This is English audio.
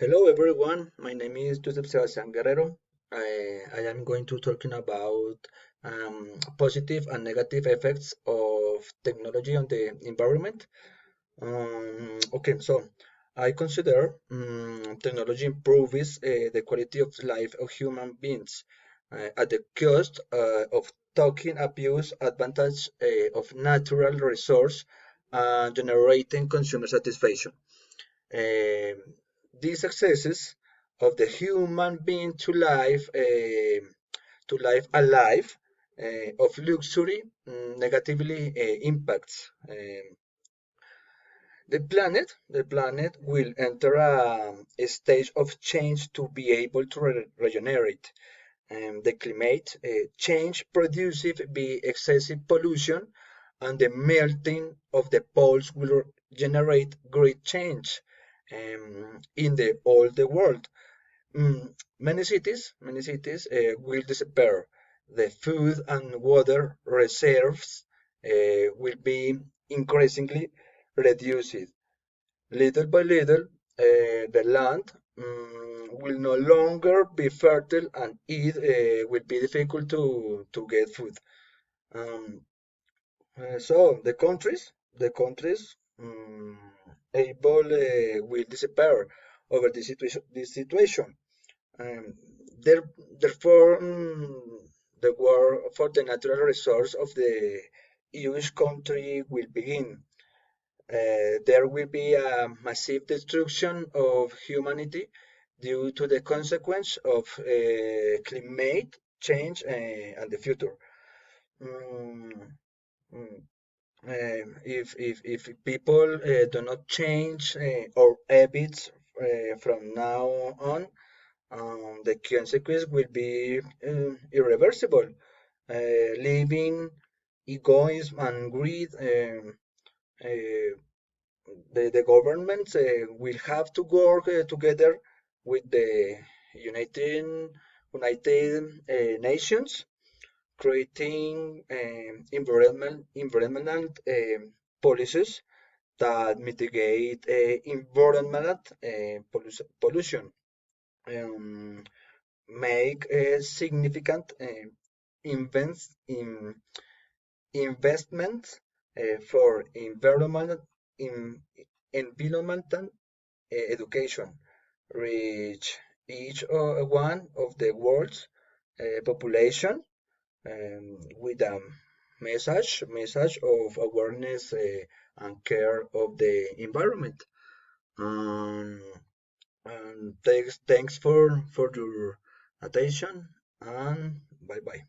Hello everyone, my name is Joseph Sebastian Guerrero. I am going to talking about positive and negative effects of technology on the environment. Okay, so I consider technology improves the quality of life of human beings at the cost of taking abuse advantage of natural resource and generating consumer satisfaction. Um, these successes of the human being to life alive of luxury negatively impacts the planet will enter a stage of change to be able to regenerate. The climate change produces by excessive pollution, and the melting of the poles will generate great change in the all the world. Many cities will disappear. The food and water reserves will be increasingly reduced. Little by little, the land will no longer be fertile, and it will be difficult to get food. Um, so the countries able will disappear over this situation. Um, there, therefore, the war for the natural resource of the each country will begin. There will be a massive destruction of humanity due to the consequence of climate change and the future. Mm, mm, if people do not change our habits from now on, the consequence will be irreversible. Living egoism and greed. Uh, the governments will have to work together with the United Nations, creating environmental policies that mitigate environmental pollution, um, make a significant investments for in, environmental education, reach each one of the world's population with a message of awareness and care of the environment. Um, and thanks for your attention, and bye bye.